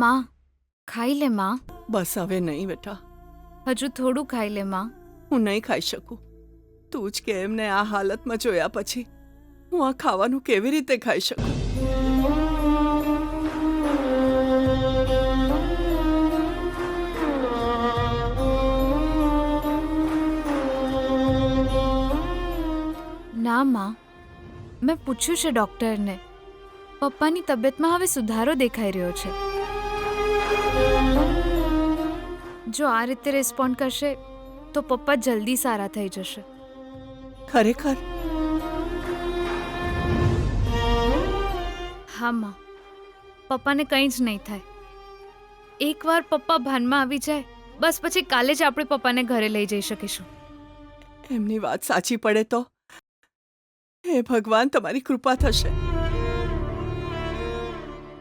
માં ખાઈ લે માં. બસ હવે નહીં બેટા, હજુ થોડું ખાઈ લે માં. હું નહીં ખાઈ શકું. તું જ કે એમને આ હાલતમાં જોયા પછી હું આ ખાવાનું કેવી રીતે ખાઈ શકું? ના માં, મેં પૂછ્યું છે ડૉક્ટરને. પપ્પાની તબિયતમાં હવે સુધારો દેખાઈ રહ્યો છે. જો આ રીતે રિસ્પોન્ડ કરશે તો પપ્પા જલ્દી સારા થઈ જશે. ખરેખર? હા માં, પપ્પાને કંઈ જ નહીં થાય. એકવાર પપ્પા ભાનમાં આવી જાય બસ પછી કાલે જ આપણે પપ્પાને ઘરે લઈ જઈ શકીશું. એમની વાત સાચી પડે તો હે ભગવાન, તમારી કૃપા થશે.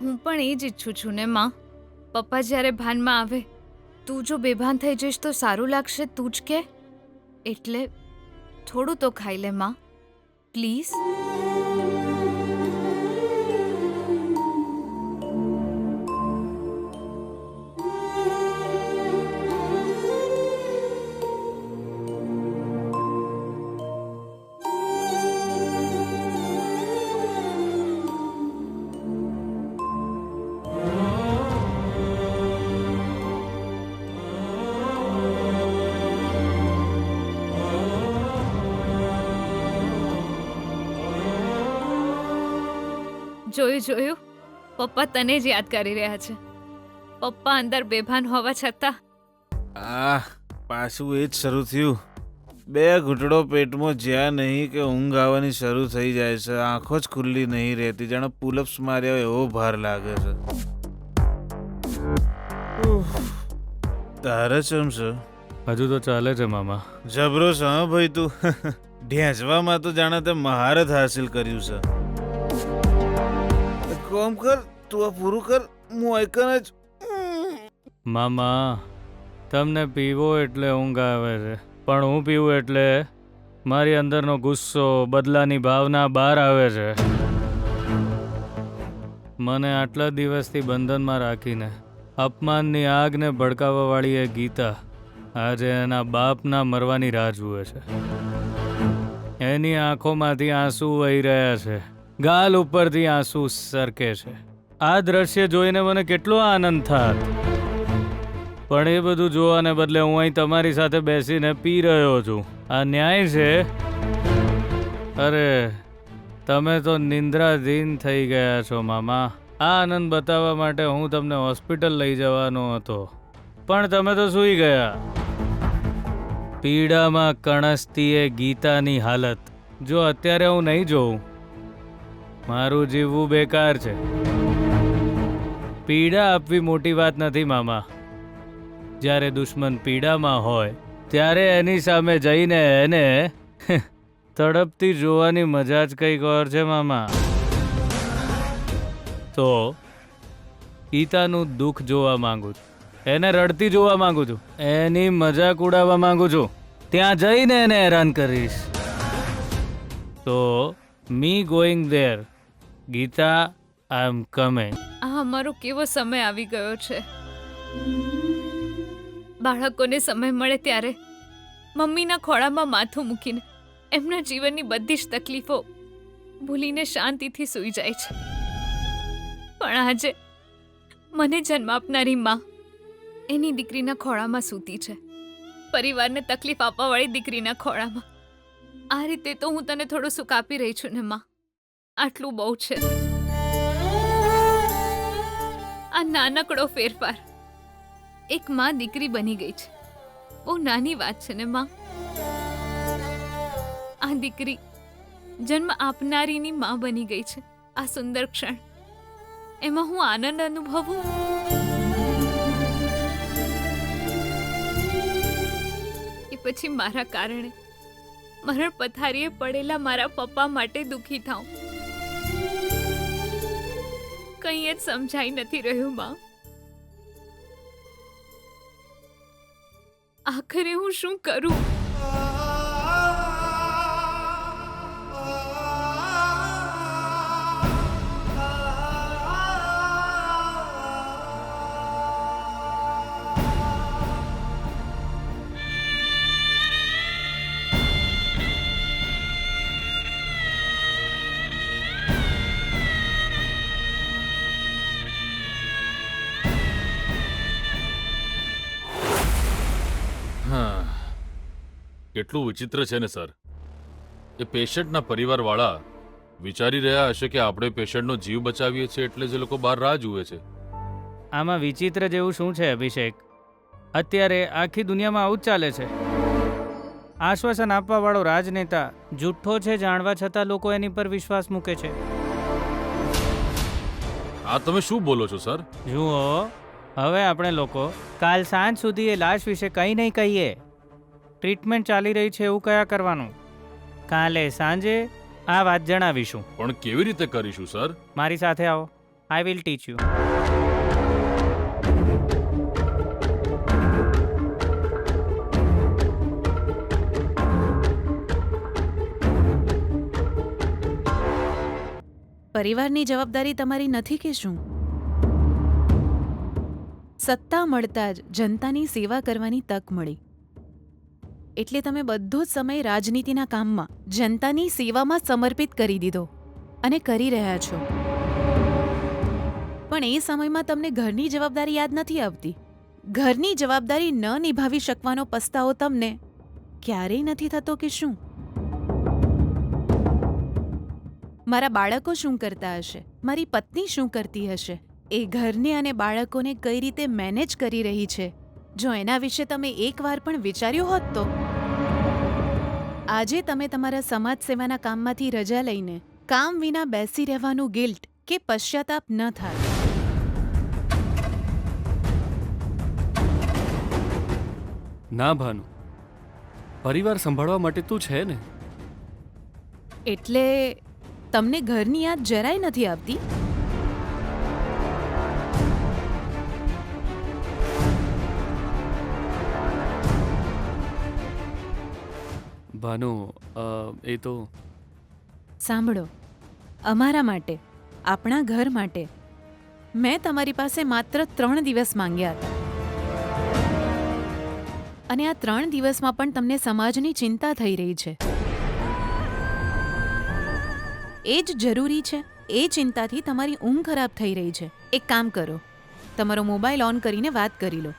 હું પણ એ જ ઈચ્છું છું ને માં. પપ્પા જ્યારે ભાનમાં આવે તું જો બેભાન થઈ જઈશ તો સારું લાગશે, તું જ કે. એટલે થોડું તો ખાઈ લે માં, પ્લીઝ. જોયું, પપ્પા તને જ યાદ કરી રહ્યા છે. પપ્પા અંદર બેભાન હોવા છતાં પાછું એ જ શરૂ થયું. બે ઘૂંટડો પેટમાં જ્યાં નહીં કે ઊંઘ આવવાની શરૂ થઈ જાય છે. આંખો જ ખુલ્લી નહીં રહેતી, જાણે પુલઅપ્સ માર્યા હોય એવો ભાર લાગે છે. તારે ચમ છે? હજુ તો ચાલે છે મામા. જબરો છે હા ભાઈ તું. ઢેંચવામાં તો જાણે તે મહારત હાસિલ કર્યું છે. કોમ કર, તું આ પૂરું કર, હું આઈકન જ. મામા તમને પીવો એટલે ઊંઘ આવે છે, પણ હું પીવું એટલે મારી અંદરનો ગુસ્સો, બદલાની ભાવના બહાર આવે છે. મને આટલા દિવસથી બંધનમાં રાખીને અપમાનની આગને ભડકાવવાવાળી એ ગીતા આજે એના બાપના મરવાની રાહ જુએ છે. એની આંખોમાંથી આંસુ વહી રહ્યા છે, ગાલ ઉપરથી આંસુ સરકે છે. આ દ્રશ્ય જોઈને મને કેટલો આનંદ થાત, પણ એ બધું જોવાને બદલે હું અહીં તમારી સાથે બેસીને પી રહ્યો છું. આ ન્યાય છે? અરે તમે તો નિંદ્રાધીન થઈ ગયા છો મામા. આ આનંદ બતાવવા માટે હું તમને હોસ્પિટલ લઈ જવાનો હતો, પણ તમે તો સૂઈ ગયા. પીડામાં કણસતી એ ગીતાની હાલત જો અત્યારે હું નહીં જોઉં, મારું જીવવું બેકાર છે. પીડા આપવી મોટી વાત નથી મામા. જ્યારે દુશ્મન પીડામાં હોય ત્યારે એની સામે જઈને એને તડપતી જોવાની મજા જ કંઈક ઓર છે મામા. તો ગીતાનું દુઃખ જોવા માંગુ છું, એને રડતી જોવા માંગુ છું, એની મજાક ઉડાવવા માંગુ છું. ત્યાં જઈને એને હેરાન કરીશ. તો me going there. Geeta, I am coming. આ અમારો કેવો સમય આવી ગયો છે. બાળકોને સમય મળે ત્યારે મમ્મીના ખોળામાં માથું મૂકીને એમના જીવનની બધી જ તકલીફો ભૂલીને શાંતિથી સૂઈ જાય છે. પણ આજે મને જન્મ આપનારી માં એની દીકરીના ખોળામાં સૂતી છે, પરિવારને તકલીફ આપવાવાળી દીકરીના ખોળામાં. આ રીતે તો હું તને થોડું સુખ આપી રહી છું ને માં, આટલું બહુ છે. આ નાનકડો ફેરફાર એક માં દીકરી બની ગઈ છે, બહુ નાની વાત છે ને માં. આ દીકરી જન્મ આપનારીની માં બની ગઈ છે. આ સુંદર ક્ષણ, એમાં હું આનંદ અનુભવું. એ પછી મારા કારણે મરણ પથારીએ પડેલા મારા પપ્પા માટે દુઃખી થાઉં. કંઈ જ સમજાઈ નથી રહ્યું માં. આખરે હું શું કરું? કેટલું વિચિત્ર છે ને સર. એ પેશન્ટના પરિવારવાળા વિચારી રહ્યા હશે કે આપણે પેશન્ટનો જીવ બચાવીએ છીએ એટલે જે લોકો બહાર રાહ જુએ છે. આમાં વિચિત્ર જેવું શું છે અભિષેક? અત્યારે આખી દુનિયામાં આવું જ ચાલે છે. આશ્વાસન આપવાવાળો રાજનેતા જૂઠ્ઠો છે જાણવા છતાં લોકો એની પર વિશ્વાસ મૂકે છે. આ તમે શું બોલો છો સર? જુઓ, હવે આપણે લોકો કાલ સાંજ સુધી એ લાશ વિશે કંઈ નહીં કહીએ. ટ્રીટમેન્ટ ચાલી રહી છે એવું કયા કરવાનું. કાલે સાંજે આ વાત જણાવીશું. પણ કેવી રીતે કરીશું સર? મારી સાથે આવો. I will teach you. પરિવારની જવાબદારી તમારી નથી કે શું? સત્તા મળતા જ જનતાની સેવા કરવાની તક મળી એટલે તમે બધો જ સમય રાજનીતિના કામમાં જનતાની સેવામાં સમર્પિત કરી દીધો અને કરી રહ્યા છો. પણ એ સમયમાં તમને ઘરની જવાબદારી યાદ નથી આવતી. ઘરની જવાબદારી ન નિભાવી શકવાનો પસ્તાવો તમને ક્યારેય નથી થતો કે શું? મારા બાળકો શું કરતા હશે? મારી પત્ની શું કરતી હશે? એ ઘરને અને બાળકોને કઈ રીતે મેનેજ કરી રહી છે? જો એના વિશે તમે એકવાર પણ વિચાર્યું હોત તો આજે તમે તમારા સમાજ સેવાના કામમાંથી રજા લઈને કામ વિના બેસી રહેવાનું ગિલ્ટ કે પશ્ચાતાપ ન થાય. ના ભાનુ, પરિવાર સંભાળવા માટે તું છે ને. એટલે તમને ઘરની યાદ જરાય નથી આવતી? ભાનુ, એ તો સાંભળો, અમારા માટે, આપણા ઘર માટે મેં તમારી પાસે માત્ર 3 દિવસ માંગ્યા હતા અને આ 3 દિવસમાં પણ તમને સમાજની ચિંતા થઈ રહી છે. એ જ જરૂરી છે. એ ચિંતાથી તમારી ઊંઘ ખરાબ થઈ રહી છે. એક કામ કરો, તમારો મોબાઈલ ઓન કરીને વાત કરી લો.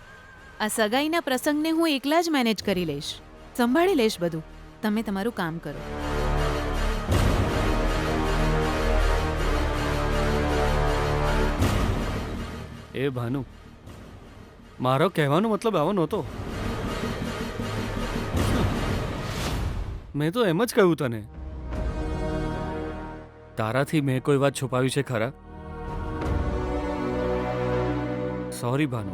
આ સગાઈના પ્રસંગને હું એકલા જ મેનેજ કરી લઈશ, સંભાળી લઈશ બધું. તમે તમારું કામ કરો. એ ભાનુ, મારો કહેવાનો મતલબ આવો નહોતો. મેં તો એમ જ કહ્યું તને. તારાથી મેં કોઈ વાત છુપાવી છે ખરા? સોરી ભાનુ,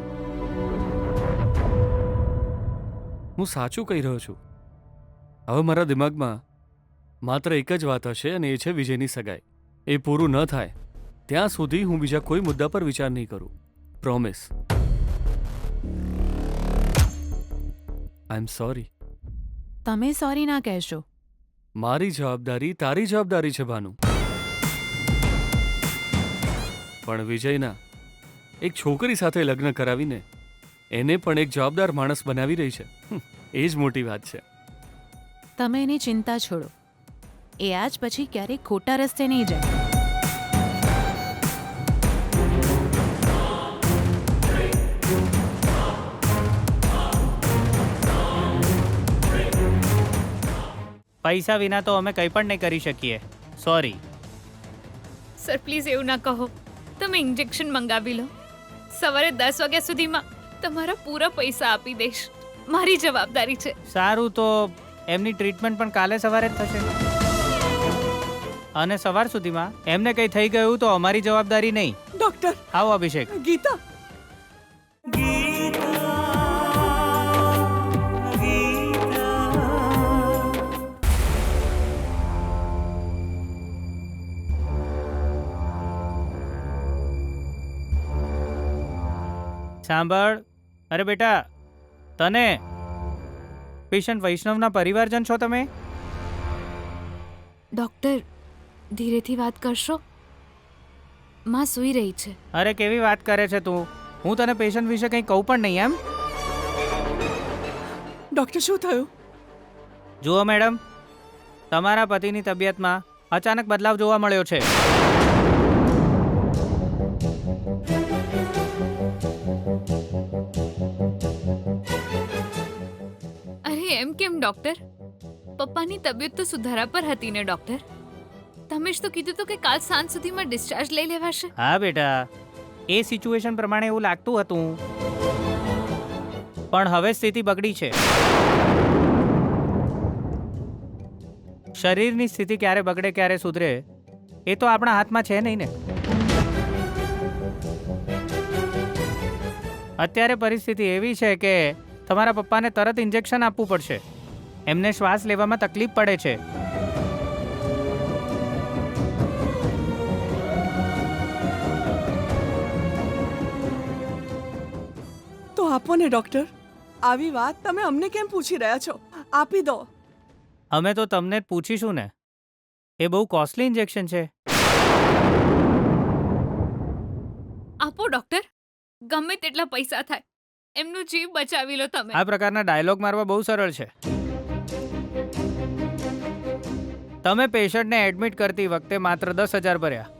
હું સાચું કહી રહ્યો છું. હવે મારા દિમાગમાં માત્ર એક જ વાત હશે અને એ છે વિજયની સગાઈ. એ પૂરું ન થાય ત્યાં સુધી હું બીજા કોઈ મુદ્દા પર વિચાર નહીં કરું. પ્રોમિસ. I am sorry. તમે સોરી ના કહેશો. મારી જવાબદારી તારી જવાબદારી છે ભાનુ. પણ વિજયના એક છોકરી સાથે લગ્ન કરાવીને એને પણ એક જવાબદાર માણસ બનાવી રહી છે. એ જ મોટી વાત છે. તમે એની ચિંતા છોડો. એ આજ પછી ક્યારેય ખોટા રસ્તે નહીં જાય. પૈસા વિના તો અમે કંઈ પણ નહીં કરી શકીએ. સોરી. સર પ્લીઝ એવું ના કહો. તમે ઇન્જેક્શન મંગાવી લો. સવારે 10 વાગ્યા સુધીમાં તમારા પૂરા પૈસા આપી દઈશ. મારી જવાબદારી છે. સારું, તો એમની ટ્રીટમેન્ટ પણ કાલે સવારે જ થશે. અને સવાર સુધીમાં એમને કંઈ થઈ ગયું તો અમારી જવાબદારી નહીં. ડોક્ટર, આવો અભિષેક. ગીતા, સાંભળ. અરે બેટા, તને પેશન્ટ વૈષ્ણવના પરિવારજન છો તમે? ડોક્ટર ધીરેથી વાત કરશો? માં સૂઈ રહી છે. અરે કેવી વાત કરે છે તું? હું તને પેશન્ટ વિશે કંઈ કહું પણ નહીં એમ? ડોક્ટર શું થયું? જુઓ મેડમ, તમારા પતિની તબિયતમાં અચાનક બદલાવ જોવા મળ્યો છે. અરે એમ કેમ ડોક્ટર? પપ્પાની તબિયત તો સુધારા પર હતી ને ડોક્ટર? તમે જ તો કીધું તો કે કાલ સાંજ સુધીમાં ડિસ્ચાર્જ લઈ લેવાશે. હા બેટા, એ સિચ્યુએશન પ્રમાણે એવું લાગતું હતું, પણ હવે સ્થિતિ બગડી છે. શરીરની સ્થિતિ ક્યારે બગડે ક્યારે સુધરે એ તો આપણા હાથમાં છે નહીં ને. અત્યારે પરિસ્થિતિ એવી છે કે તમારા પપ્પાને તરત ઇન્જેક્શન આપવું પડશે. એમને શ્વાસ લેવામાં તકલીફ પડે છે. તો આપો ને ડોક્ટર. આવી વાત તમે અમને કેમ પૂછી રહ્યા છો? આપી દો. અમે તો તમને જ પૂછીશું ને. એ બહુ કોસ્ટલી ઇન્જેક્શન છે. આપો ડોક્ટર, ગમે તેટલા પૈસા થાય, એમનો જીવ બચાવી લો તમે. આ પ્રકારના ડાયલોગ મારવા બહુ સરળ છે. તમે પેશન્ટને એડમિટ કરતી વખતે માત્ર 10,000 ભર્યા,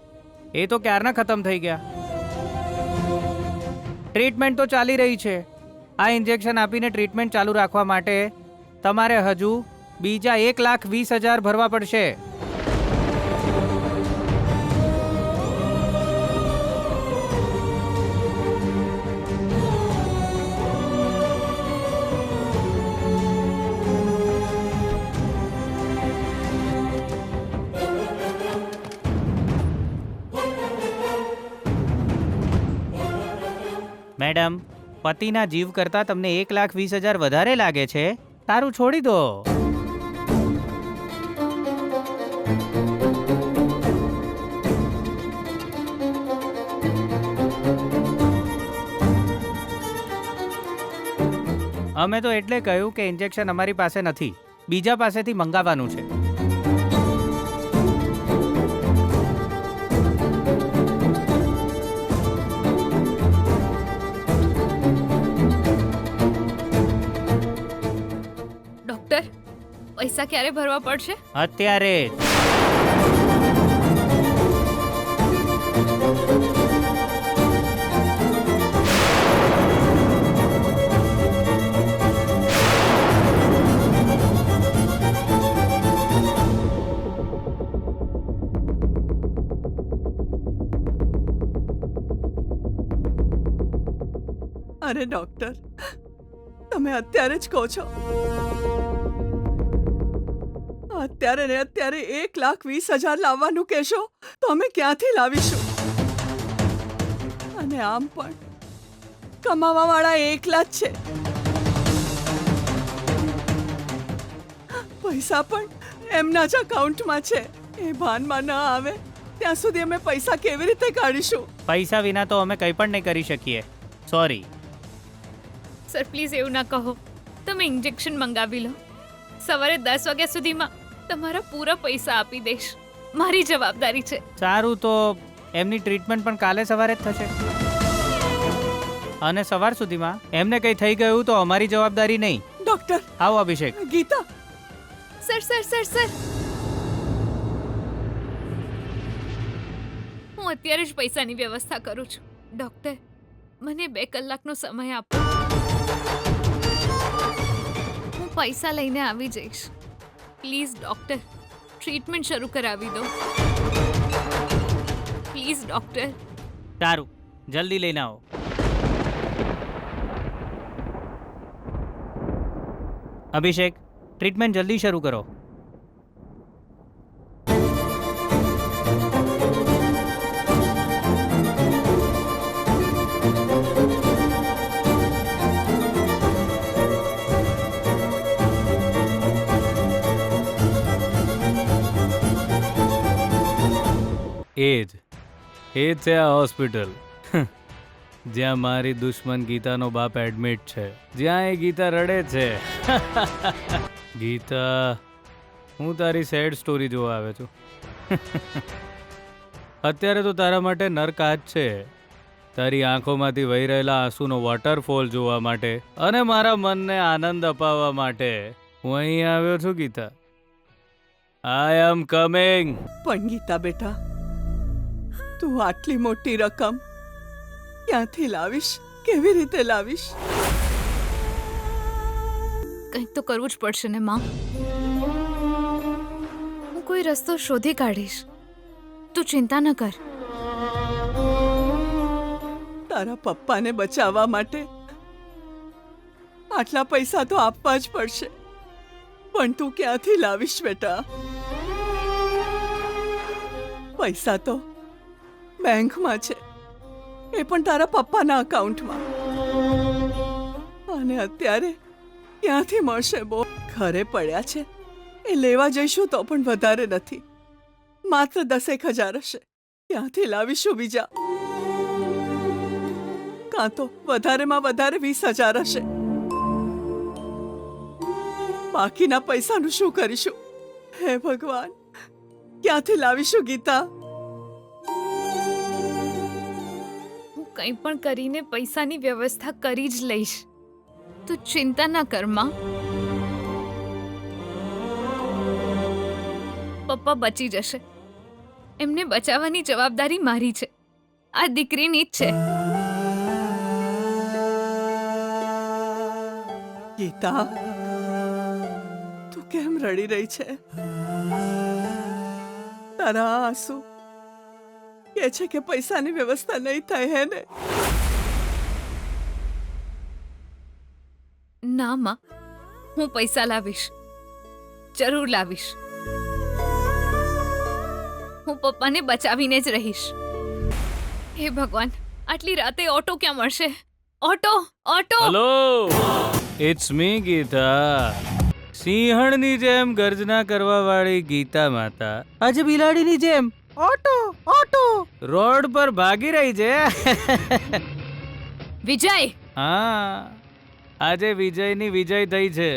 એ તો ક્યારના ખતમ થઈ ગયા. ટ્રીટમેન્ટ તો ચાલી રહી છે. આ ઇન્જેક્શન આપીને ટ્રીટમેન્ટ ચાલુ રાખવા માટે તમારે હજુ બીજા 1,20,000 ભરવા પડશે. મેડમ, પતિના જીવ કરતાં તમને 1,20,000 વધારે લાગે છે? તારું છોડી દો. અમે તો એટલે કહ્યું કે ઇન્જેક્શન અમારી પાસે નથી, બીજા પાસેથી મંગાવવાનું છે. ડોક્ટર, પૈસા ક્યારે ભરવા પડશે? અત્યારે જ. અરે ડોક્ટર, તમે અત્યારે જ કહો છો? અત્યારે ને અત્યારે 1,20,000 લાવવાનું કહેશો તો અમે ક્યાંથી લાવીશું? અને આમ પણ કમાવા વાળા એકલા જ છે. પૈસા પણ એમના જ અકાઉન્ટમાં છે. એ ભાનમાં ન આવે ત્યાં સુધી અમે પૈસા કેવી રીતે કાઢીશું? પૈસા વિના તો અમે કંઈ પણ નહીં કરી શકીએ. સોરી. સર પ્લીઝ એવું ના કહો. તમે ઇન્જેક્શન મંગાવી લો. સવારે 10 વાગ્યા સુધીમાં તમારા પૂરા પૈસા આપી દઈશ. મારી જવાબદારી છે. સારું, તો એમની ટ્રીટમેન્ટ પણ કાલે સવારે જ થશે. અને સવાર સુધીમાં એમને કંઈ થઈ ગયું તો અમારી જવાબદારી નહીં. ડોક્ટર, આવો Abhishek. Geeta, sir sir sir sir હું અત્યારે જ પૈસાની વ્યવસ્થા કરું છું. ડોક્ટર, મને 2 કલાકનો સમય આપો. હું પૈસા લઈને આવી જઈશ. પ્લીઝ ડોક્ટર, ટ્રીટમેન્ટ શરૂ કરાવી દો. Please doctor. સારું, જલ્દી લઈને આવો. અભિષેક, ટ્રીટમેન્ટ જલ્દી શરૂ કરો. એ જ છે આ હોસ્પિટલ જ્યાં મારી દુશ્મન ગીતાનો બાપ એડમિટ છે, જ્યાં એ ગીતા રડે છે. ગીતા, હું તારી સેડ સ્ટોરી જોવા આવ્યો છું. અત્યારે તો તારા માટે નર્ક આ જ છે. તારી આંખોમાંથી વહી રહેલા આંસુનો વોટરફોલ જોવા માટે અને મારા મનને આનંદ અપાવવા માટે હું અહીં આવ્યો છું ગીતા. I am coming. પણ ગીતા બેટા, તું આટલી મોટી રકમ ક્યાંથી લાવીશ? કેવી રીતે લાવીશ? કંઈક તો કરવું જ પડશે ને માં. કોઈ રસ્તો શોધી કાઢીશ. તું ચિંતા ન કર. તારા પપ્પાને બચાવવા માટે આટલા પૈસા તો આપવા જ પડશે, પણ તું ક્યાંથી લાવીશ બેટા? પૈસા તો બેંકમાં છે, એ પણ તારા પપ્પાના અકાઉન્ટમાં. અને અત્યારે ક્યાંથી મળશે? બોલ, ઘરે પડ્યા છે, એ લેવા જઈશું તો પણ વધારે નથી, માત્ર 10,000 હશે. ક્યાંથી લાવીશું બીજા? કાં તો વધારેમાં વધારે 20,000 હશે. બાકીના પૈસાનું શું કરીશું? હે ભગવાન, ક્યાંથી લાવીશું ગીતા? હું કંઈ પણ કરીને પૈસાની વ્યવસ્થા કરી જ લઈશ. તું ચિંતા ન કર માં. પપ્પા બચી જશે. એમને બચાવવાની જવાબદારી મારી છે. આ દીકરીની જ છે. ગીતા, તું કેમ રડી રહી છે? તારા આ આંસુ કે છે કે પૈસાની વ્યવસ્થા નહીં થાય, હે ને? ના માં, હું પૈસા લાવીશ, જરૂર લાવીશ. હું પપ્પાને બચાવીને જ રહીશ. હે ભગવાન, આટલી રાતે ઓટો ક્યાં મળશે? Auto, auto! હલો, ઇટ્સ મી ગીતા. સિંહણની જેમ ગર્જના કરવા વાળી ગીતા માતા આજે બિલાડીની જેમ ઓટો ઓટો રોડ પર ભાગી રહી છે. વિજય! હા, આજે વિજયની વિજય થઈ છે.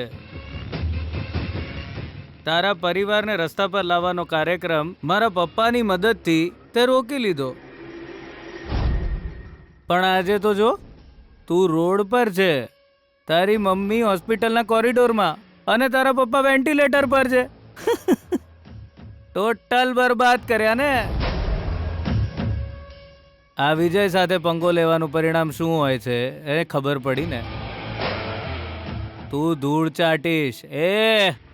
તારા પરિવારને રસ્તા પર લાવવાનો કાર્યક્રમ મારા પપ્પાની મદદથી તે રોકી લીધો. પણ આજે તો જો, તું રોડ પર છે, તારી મમ્મી હોસ્પિટલના કોરિડોરમાં અને તારા પપ્પા વેન્ટિલેટર પર છે. ટોટલ બરબાદ કર્યા ને. આ વિજય સાથે પંગો લેવાનું પરિણામ શું હોય છે એ ખબર પડી ને. તું ધૂળ ચાટીશ.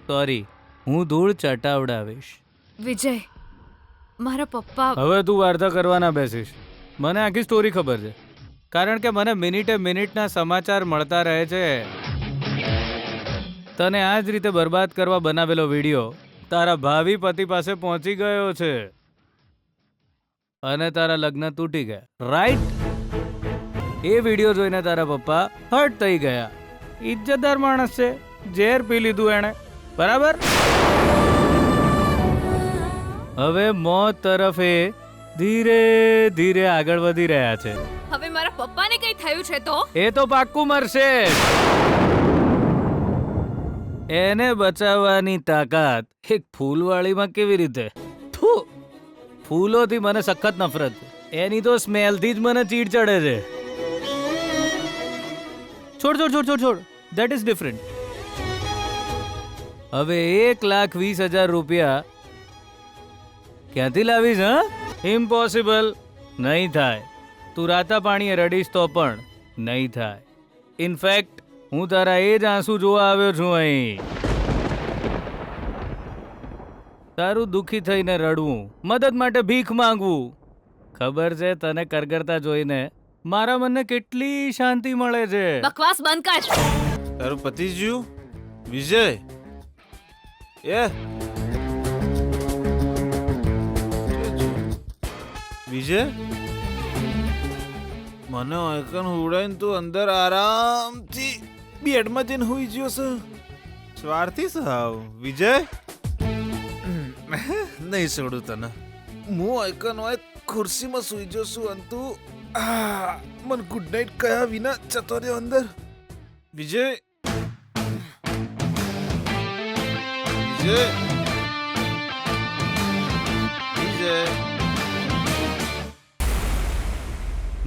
સોરી, હું ધૂળ ચટાવડાવીશ. વિજય, મારા પપ્પા... હવે તું વાર્તા કરવા ના બેસીશ. મને આખી સ્ટોરી ખબર છે, કારણ કે મને મિનિટે મિનિટના સમાચાર મળતા રહે છે. તને આ જ રીતે બરબાદ કરવા બનાવેલો વિડીયો તારા ભાવિ પતિ પાસે પહોંચી ગયો છે અને તારા લગ્ન તૂટી ગયા, રાઈટ? એ વિડીયો જોઈને તારા પપ્પા હર્ટ થઈ ગયા. ઇજ્જતદાર માણસ છે, ઝેર પી લીધું એણે, બરાબર? હવે મોત તરફ એ ધીરે ધીરે આગળ વધી રહ્યા છે. હવે મારા પપ્પાને કંઈ થયું છે તો? એ તો પાક્કું મરશે. એને બચાવવાની તાકાત એક ફૂલવાળીમાં કેવી રીતે? થુ, ફૂલોથી મને સખત નફરત. એની તો સ્મેલથી જ મને ચીડ ચડે છે. છોડ છોડ છોડ છોડ છોડ, ધેટ ઇઝ ડિફરન્ટ. હવે 1,20,000 રૂપિયા ક્યાંથી લાવીશ? હા, ઇમ્પોસિબલ. નહીં થાય. તું રાતા પાણીએ રડીશ તો પણ નહીં થાય. ઇનફેક્ટ હું તારા એ જ આંસુ જોવા આવ્યો છું અહીં. તારું દુઃખી થઈને રડવું, મદદ માટે ભીખ માંગવું. ખબર છે તને કરગરતા જોઈને મારા મનને કેટલી શાંતિ મળે છે. બકવાસ બંધ કર. તારું પતિ જ્યું વિજય? વિજય, મને એકન ઉડાઈને તું અંદર આરામથી બેડમાં જઈને હોઈ ગયો છે. સ્વાર્થી સાવ વિજય. નહીં છોડું તને. હું એકન હોય ખુરશીમાં સુઈ ગયો છું અને તું મને ગુડ નાઇટ કહ્યા વિના જતો રહ્યો અંદર. વિજય, વિજય, વિજય.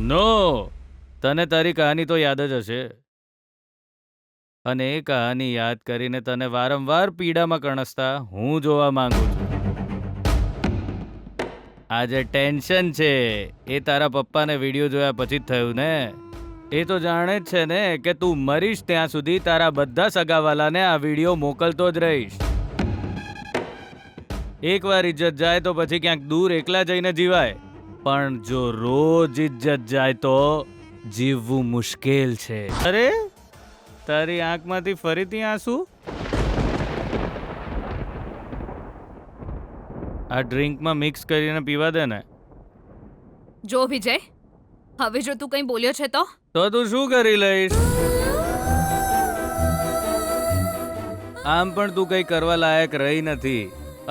નો, તને તારી કહાની તો યાદ જ હશે, અને એ કહાની યાદ કરીને તને વારંવાર પીડામાં કણસતા હું જોવા માંગુ છું. આ જે ટેન્શન છે એ તારા પપ્પાને વિડીયો જોયા પછી જ થયું ને. એ તો જાણે જ છે ને કે તું મરીશ ત્યાં સુધી તારા બધા સગાવાલાને આ વિડીયો મોકલતો જ રહીશ. એકવાર ઇજ્જત જાય તો પછી ક્યાંક દૂર એકલા જઈને જીવાય, પણ જો રોજ ઇજ્જત જાય તો જીવવું મુશ્કેલ છે. અરે તારી આંખમાંથી ફરીથી આંસુ? આ ડ્રિંકમાં મિક્સ કરીને પીવા દે ને. જો વિજય, હવે જો તું કંઈ બોલ્યો છે તો તું શું કરી લઈશ? આમ પણ તું કંઈ કરવા લાયક રહી નથી.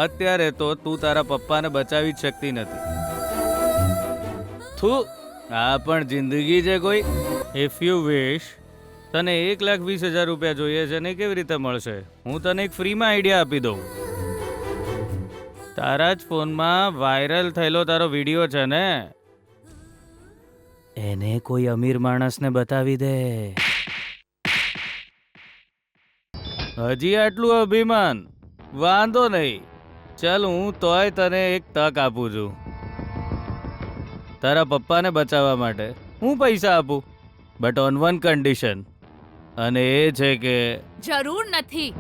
અત્યારે તો તું તારા પપ્પાને બચાવી જ શકતી નથી. થુ, આ પણ જિંદગી છે કોઈ? ઇફ યુ વિશ, તને 1,20,000 રૂપિયા જોઈએ છે ને કેવી રીતે મળશે? હું તને એક ફ્રીમાં આઈડિયા આપી દઉં. તારા જ ફોનમાં વાયરલ થયેલો તારો વિડીયો છે ને, એને કોઈ અમીર માણસને બતાવી દે. હજી આટલું અભિમાન? વાંધો નહીં, ચાલ હું તોય તને એક તક આપું છું. તારા પપ્પાને બચાવવા માટે હું પૈસા આપું, બટ ઓન વન કન્ડિશન, અને એ છે કે જરૂર નથી.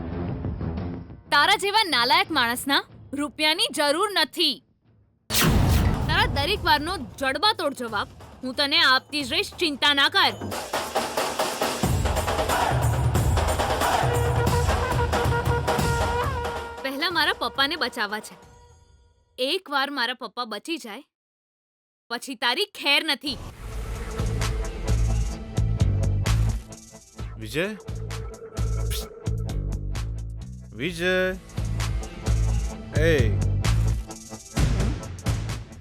તારા જેવા નાલાયક માણસના રૂપિયાની જરૂર નથી. તારા દરેક વારનો જડબાતોડ જવાબ હું તને આપતી જ રહીશ, ચિંતા ના કર. પહેલા મારા પપ્પાને બચાવવા છે. એકવાર મારા પપ્પા બચી જાય પછી તારી ખેર નથી. વિજય, વિજય, એ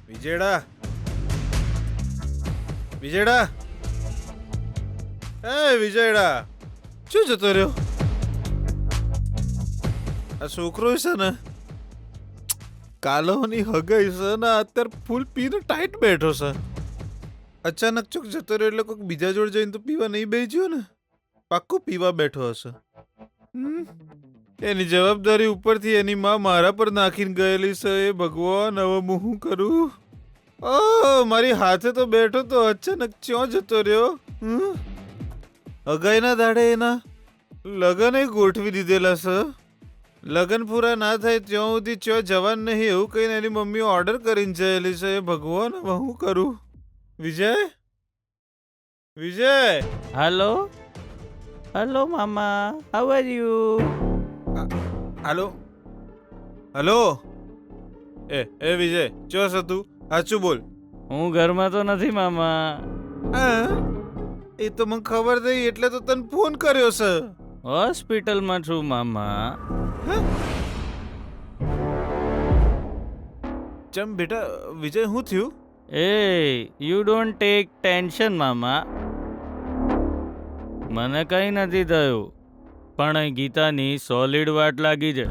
વિજયડા, વિજયડા, એ વિજયડા, શું જતો રહ્યો? આ છોકરો છે ને, કાલોની હગાઈ છે ને, અત્યારે ફૂલ પીને ટાઈટ બેઠો છે. અચાનક ચોક જતો રહ્યો એટલે કોઈક બીજા જોડે જઈને તો પીવા નહીં બેસ્યો ને, પાક્કું પીવા બેઠો હશે. એની જવાબદારી ઉપરથી એની માં મારા પર નાખીને ગયેલી છે. એ ભગવાન, હવે હું શું કરું? ઓ મારી હાથે તો બેઠો તો અચાનક ક્યાં જતો રહ્યો? હગાઈના દાડે એના લગન ગોઠવી દીધેલા છે. લગન પૂરા ના થાય ત્યાં સુધી ત્યાં જવાન નહીં એવું કહીને એની મમ્મી ઓર્ડર કરીને જયેલી છે. એ ભગવાન, હવે હું કરું? વિજય, વિજય, હેલો હેલો મામા, how are you? Hello, hello, એ વિજય, ચો છે તું? સાચું બોલ. હું ઘરમાં તો નથી મામા. એ તો મને ખબર થઈ એટલે તો તને ફોન કર્યો છે. હોસ્પિટલમાં છું મામા. ચમ બેટા, વિજય શું થયું? એ યુ ડોન્ટ ટેક ટેન્શન મામા, મને કંઈ નથી થયું, પણ ગીતાની સોલિડ વાટ લાગી છે.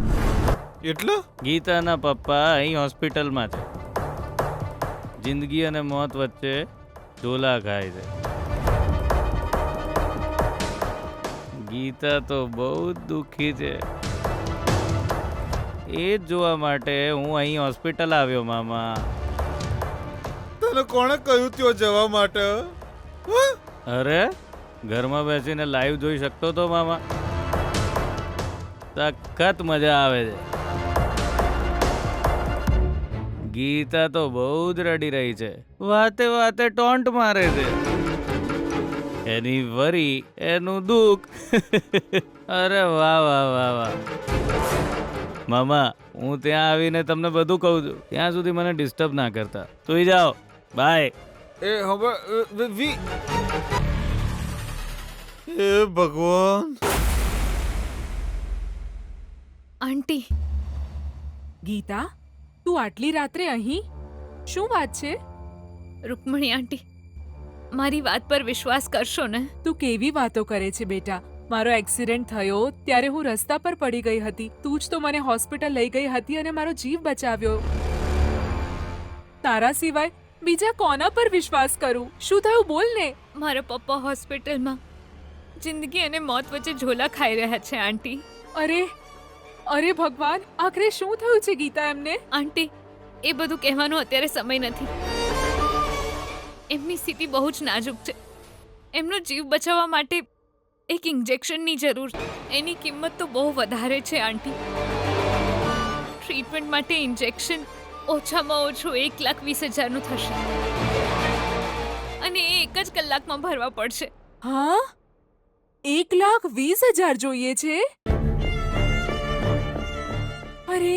એટલે ગીતાના પપ્પા અહીં હોસ્પિટલમાં છે. જિંદગી અને મોત વચ્ચે ઝોલા ખાય છે. ગીતા તો બહુ જ દુઃખી છે. એ જ જોવા માટે હું અહીં હોસ્પિટલ આવ્યો મામા. તને કોણે કહ્યું ત્યાં જવા માટે? અરે ઘરમાં બેસીને લાઈવ જોઈ શકતો તો મામા. સખત મજા આવે છે. ગીતા તો બહુ જ રડી રહી છે, વાતે વાતે ટોન્ટ મારે છે. એની વરી, એનું દુઃખ. અરે વાહ વાહ વાહ વાહ. મામા, હું ત્યાં આવીને તમને બધું કહું છું, ત્યાં સુધી મને ડિસ્ટર્બ ના કરતા. સુઈ જાઓ, બાય. એ હવે એ ભગવાન. આંટી, ગીતા, તું આટલી રાત્રે અહીં? શું વાત છે? રૂકમણી આંટી, મારી વાત પર વિશ્વાસ કરશો ને? તું કેવી વાતો કરે છે બેટા? મારો એક્સિડન્ટ થયો ત્યારે હું રસ્તા પર પડી ગઈ હતી. તું જ તો મને હોસ્પિટલ લઈ ગઈ હતી અને મારો જીવ બચાવ્યો. તારા સિવાય બીજા કોના પર વિશ્વાસ કરું? શું થયું બોલ ને. મારા પપ્પા હોસ્પિટલમાં જિંદગી અને મોત વચ્ચે ઝોલા ખાઈ રહ્યા છે આંટી. અરે અરે ભગવાન, આખરે શું થયું છે ગીતા એમને? આંટી, એ બધું કહેવાનો અત્યારે સમય નથી. એમની સ્થિતિ બહુ જ નાજુક છે. એમનો જીવ બચાવવા માટે એક ઇન્જેક્શનની જરૂર છે. એની કિંમત તો બહુ વધારે છે આંટી. ટ્રીટમેન્ટ ટ્રીટમેન્ટ માટે ઇન્જેક્શન ઓછામાં ઓછું 1,20,000નું થશે અને એ એક જ કલાકમાં ભરવા પડશે. હા 1,20,000 જોઈએ છે. અરે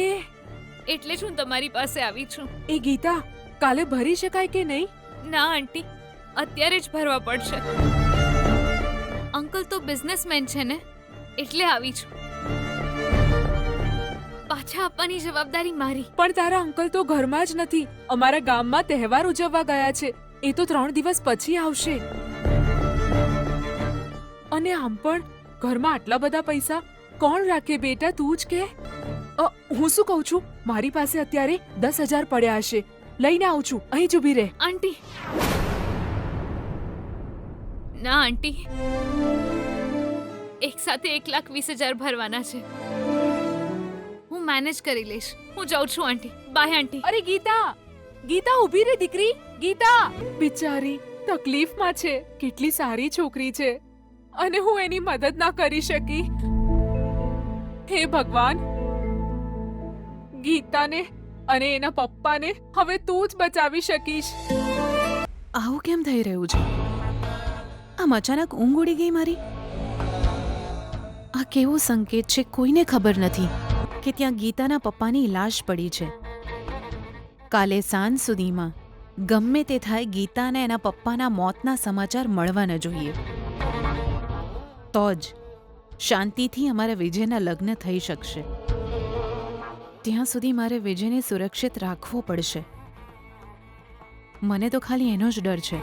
એટલે જ હું તમારી પાસે આવી છું. એ ગીતા, કાલે ભરી શકાય કે નહીં? ના આંટી, અત્યારે જ ભરવા પડશે. અંકલ તો બિઝનેસમેન છે ને, એટલે આવી છું. પાછા આપવાની જવાબદારી મારી. પણ તારા અંકલ તો ઘરમાં જ નથી. અમારા ગામમાં તહેવાર ઉજવવા ગયા છે. એ તો 3 દિવસ પછી આવશે. અને આમ પણ ઘરમાં આટલા બધા પૈસા કોણ રાખે બેટા, તું જ કે. હું શું કહું છું, મારી પાસે અત્યારે 10,000 પડ્યા હશે. લઈને આવું છું, અહીં જ ઊભી રહે. આંટી, ના આંટી, એક સાથે 1,20,000 ભરવાના છે. હું મેનેજ કરી લઈશ. હું જાઉં છું આંટી. બાય આંટી. અરે ગીતા, ગીતા ઊભી રે દીકરી. ગીતા બિચારી તકલીફમાં છે. કેટલી સારી છોકરી છે અને હું એની મદદ ના કરી શકી. હે ભગવાન, ગીતાને અને એના પપ્પાને હવે તું જ બચાવી શકીશ. આવું કેમ થઈ રહ્યું છે? આમ અચાનક ઊંઘ ઉડી ગઈ મારી. આ કેવો સંકેત છે, કોઈને ખબર નથી કે ત્યાં ગીતાના પપ્પાની લાશ પડી છે. કાલે સાંજ સુધીમાં ગમે તે થાય, ગીતાને એના પપ્પાના મોતના સમાચાર મળવા ન જોઈએ. તો જ શાંતિથી અમારા વિજયના લગ્ન થઈ શકશે. ત્યાં સુધી મારે વિજયને સુરક્ષિત રાખવો પડશે. મને તો ખાલી એનો જ ડર છે.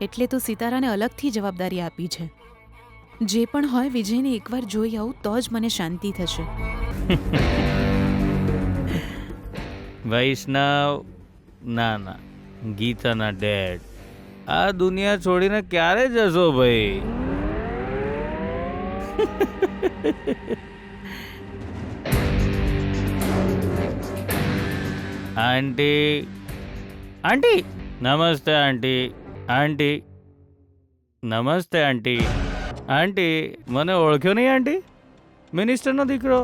એટલે તો સિતારાને અલગથી જવાબદારી આપી છે. જે પણ હોય, વિજયને એકવાર જોઈ આવું તો જ મને શાંતિ થશે. વૈષ્ણવ, ના ના, ગીતાના ડેડ આ દુનિયા છોડીને ક્યારે જશો ભાઈ? આંટી, આંટી, નમસ્તે આંટી. આંટી, નમસ્તે આંટી. આંટી, મને ઓળખ્યો નહીં આંટી? મિનિસ્ટરનો દીકરો.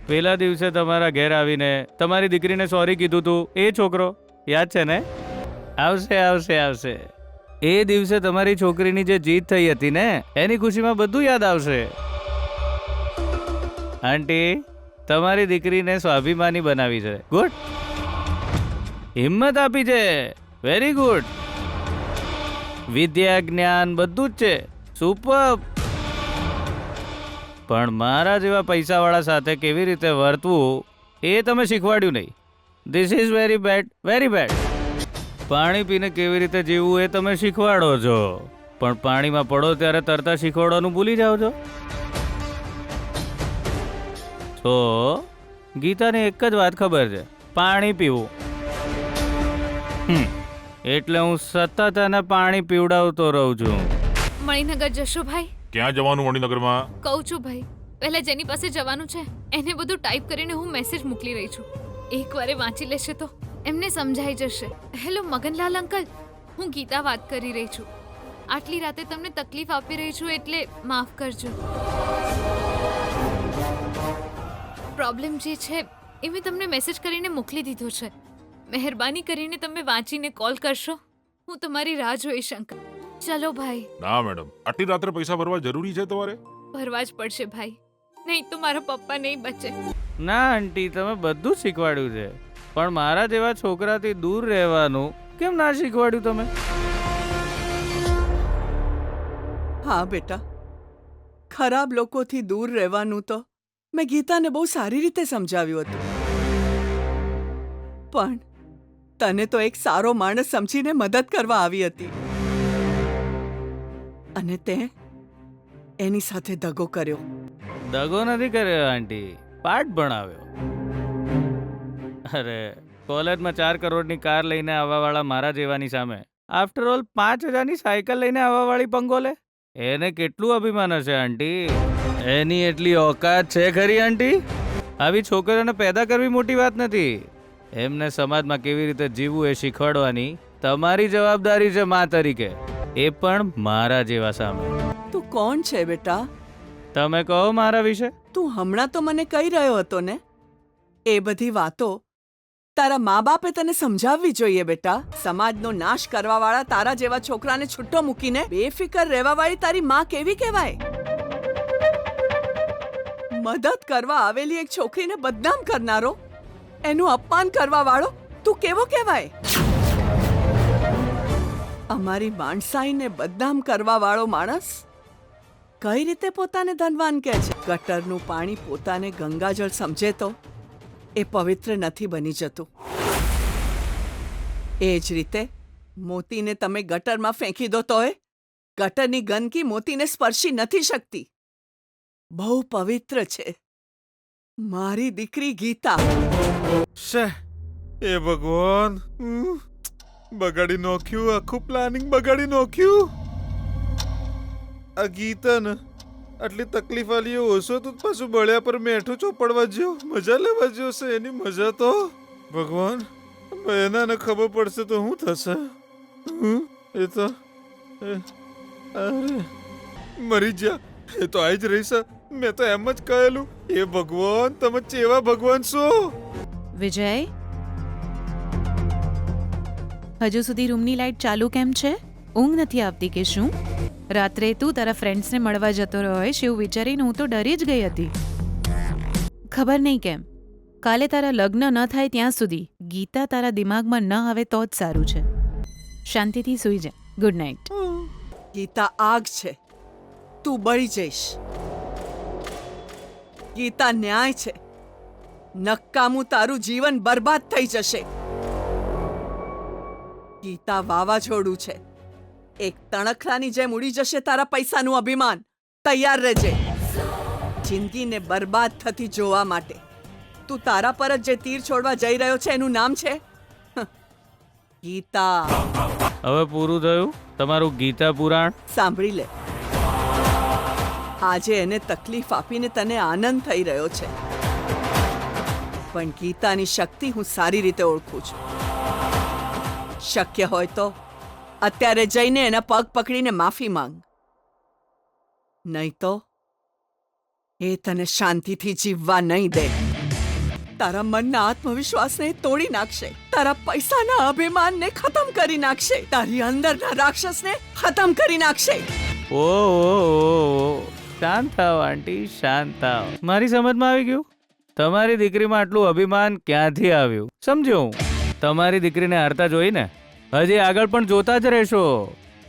પેલા દિવસે તમારા ઘેર આવીને તમારી દીકરીને સોરી કીધું તું, એ છોકરો યાદ છે ને? આવશે આવશે આવશે. એ દિવસે તમારી છોકરીની જે જીત થઈ હતી ને, એની ખુશીમાં બધું યાદ આવશે. આંટી, તમારી દીકરીને સ્વાભિમાની બનાવી છે. ગુડ, હિંમત આપી છે. Very good. વિદ્યા, જ્ઞાન બધું જ છે. સુપર. પણ મારા જેવા પૈસાવાળા સાથે કેવી રીતે વર્તવું એ તમે શીખવાડ્યું નહીં. This is very bad, very bad. પાણી પીને કેવી રીતે જીવવું એ તમે શીખવાડો છો, પણ પાણીમાં પડો ત્યારે તરતા શીખવાડવાનું ભૂલી જાઓ છો. તો ગીતાને એક જ વાત ખબર છે, પાણી પીવું. એટલે હું સતત એને પાણી પીવડાવતો રહું છું. મણિનગર જશો ભાઈ? ક્યાં જવાનું મણિનગરમાં? કહું છું ભાઈ, પહેલા જેની પાસે જવાનું છે એને બધું ટાઈપ કરીને હું મેસેજ મોકલી રહી છું. એકવાર એ વાંચી લેશે તો એમને સમજાઈ જશે. હેલો મગનલાલ અંકલ, હું ગીતા વાત કરી રહી છું. આટલી રાતે તમને તકલીફ આપી રહી છું એટલે માફ કરજો. પ્રોબ્લેમ જે છે એ મેં તમને મેસેજ કરીને મોકલી દીધો છે. મહેરબાની કરીને તમે વાંચીને કોલ કરશો. હું તમારી રાહ જોઈશ અંકલ. ચલો ભાઈ. ના મેડમ, આટલી રાત્રે પૈસા ભરવા જરૂરી છે તમારે? ભરવા જ પડશે ભાઈ, નહીં તો મારા પપ્પા નહીં બચે. ના આંટી, તમે બધું શીખવાડ્યું છે, પણ મારા જેવા છોકરાથી દૂર રહેવાનું કેમ ના શીખવાડ્યું તમે? હા બેટા, ખરાબ લોકોથી દૂર રહેવાનું તો મેં ગીતાને બહુ સારી રીતે સમજાવ્યું હતું. પણ તને તો એક સારો માણસ સમજીને મદદ કરવા આવી હતી અને તે એની સાથે દગો કર્યો. દગો નથી કર્યો આંટી, પાઠ ભણાવ્યો. અરે, કોલેજમાં 4 કરોડની કાર લઈને આવવાવાળા મારા જેવાની સામે આફ્ટર ઓલ 5,000ની સાયકલ લઈને આવવાવાળી પંગોલે, એને કેટલું અભિમાન હશે આંટી? એની એટલી ઓકાત છે ખરી આંટી? આવી છોકરીઓને પેદા કરવી મોટી વાત નથી. એમને સમાજમાં કેવી રીતે જીવવું એ શીખવાડવાની તમારી જવાબદારી છે મા તરીકે, એ પણ મારા જેવા સામે. તું કોણ છે બેટા? તમે કહો મારા વિશે. તું હમણાં તો મને કહી રહ્યો હતો ને, એ બધી વાતો તારા મા બાપે તને સમજાવવી જોઈએ બેટા. સમાજનો નાશ કરવાવાળા તારા જેવા છોકરાને છૂટ્ટો મૂકીને બેફિકર રહેવાવાળી તારી માં કેવી કહેવાય? મદદ કરવા આવેલી એક છોકરીને બદનામ કરનારો, એનું અપમાન કરવાવાળો તું કેવો કહેવાય? અમારી માણસાઈને બદનામ કરવાવાળો માણસ કઈ રીતે પોતાને ધનવાન કહે છે? ગટરનું પાણી પોતાને ગંગાજળ સમજે તો એ પવિત્ર નથી બની જતું. એ જ રીતે મોતીને તમે ગટરમાં ફેંકી દો તોય ગટરની ગંદકી મોતીને સ્પર્શી નથી શકતી. બહુ પવિત્ર છે મારી દીકરી ગીતા. શે એ ભગવાન, બગાડી નાખ્યું, આખું પ્લાનિંગ બગાડી નાખ્યું. આ ગીતાને આટલી તકલીફ આલી ઓછો તો પાછું બળ્યા પર મેઠું ચોપડવા જ્યો, મજા લેવા જ્યો છે. એની મજા તો ભગવાન બહેનાને ખબર પડશે તો શું થશે? એ તો અરે મરી જા, એ તો આઈ જ રહીશ. મેં તો એમ જ કહેલું. એ ભગવાન, તમે ચેવા ભગવાન છો? વિજય, હજુ સુધી રૂમની લાઇટ ચાલુ કેમ છે? ઊંઘ નથી આવતી કે શું? રાત્રે તું તારા ફ્રેન્ડ્સને મળવા જતો રહ્યો હોઈશ એવું વિચારીને હું તો ડરી જ ગઈ હતી. ખબર નહીં કેમ કાલે તારા લગ્ન ન થાય ત્યાં સુધી ગીતા તારા દિમાગમાં ન આવે તો જ સારું છે. શાંતિથી સૂઈ જા. Good night. ગીતા આગ છે, તું બળી જઈશ. ગીતા ન્યાય છે, નકામું તારું જીવન બરબાદ થઈ જશે. ગીતા વાવાઝોડું છે, એક તણખલાની જેમ ઉડી જશે તારા પૈસાનું અભિમાન. તૈયાર રહેજે જિંદગીને બરબાદ થતી જોવા માટે. તું તારા પર જ જે તીર છોડવા જઈ રહ્યો છે એનું નામ છે ગીતા. હવે પૂરું થયું તમારું ગીતા પુરાણ. સાંભળી લે, આજે એને તકલીફ આપીને તને આનંદ થઈ રહ્યો છે, પણ ગીતાની શક્તિ હું સારી રીતે ઓળખું છું. શક્ય હોય તો અત્યારે જઈને એના પગ પકડીને માફી માંગ, નહીં તો એ તને શાંતિથી જીવવા નહીં દે. તારા મનના આત્મવિશ્વાસને તોડી નાખશે, તારા પૈસાના અભિમાનને ખતમ કરી નાખશે, તારી અંદરના રાક્ષસને ખતમ કરી નાખશે. ઓ શાંત થાવ આંટી, શાંત થાવ. મારી સમજમાં આવી ગયું તમારી દીકરીમાં આટલું અભિમાન ક્યાંથી આવ્યું. સમજ્યો હું. તમારી દીકરીને હારતા જોઈને હજી આગળ પણ જોતા જ રહેશો.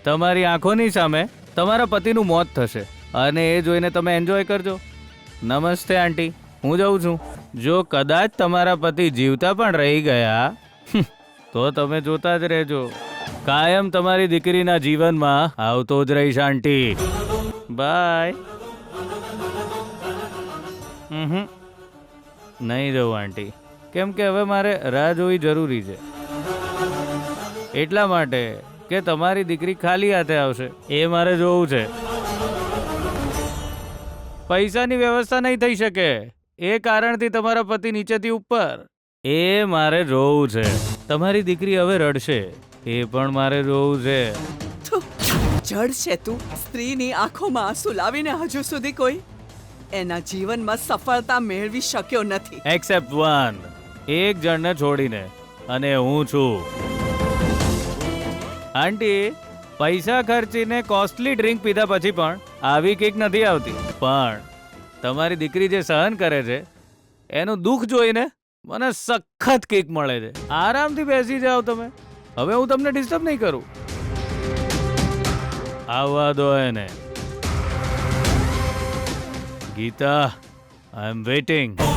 તમારી આંખોની સામે તમારા પતિનું મોત થશે અને એ જોઈને તમે એન્જોય કરજો. નમસ્તે આંટી, હું જાઉં છું. જો કદાચ તમારા પતિ જીવતા પણ રહી ગયા તો તમે જોતા જ રહેજો. કાયમ તમારી દીકરીના જીવનમાં આવતો જ રહીશ આંટી. બાય. નહીં જવું આંટી, કેમ કે હવે મારે રાહ જોવી જરૂરી છે. એટલા માટે કે તમારી દીકરી ખાલી હાથે આવશે એ મારે જોવું છે. પૈસાની વ્યવસ્થા નહીં થઈ શકે એ કારણથી તમારા પતિ નીચેથી ઉપર એ મારે જોવું છે. તમારી દીકરી હવે રડશે એ પણ મારે જોવું છે. જડ છે તું. સ્ત્રીની આંખોમાં આંસુ લાવીને હજુ સુધી કોઈ એના જીવનમાં સફળતા મેળવી શક્યો નથી. એક્સેપ્ટ વન, એક જણને છોડીને, અને હું છું. આંટી, પૈસા ખર્ચીને કોસ્ટલી ડ્રિંક પીધા પછી પણ આવી કિક નથી આવતી. પણ તમારી દીકરી જે સહન કરે છે એનું દુઃખ જોઈને મને સખત કિક મળે છે. આરામથી બેસી જાઓ તમે. હવે હું તમને ડિસ્ટર્બ નહીં કરું. આવવા દો એને. Gita, I am waiting.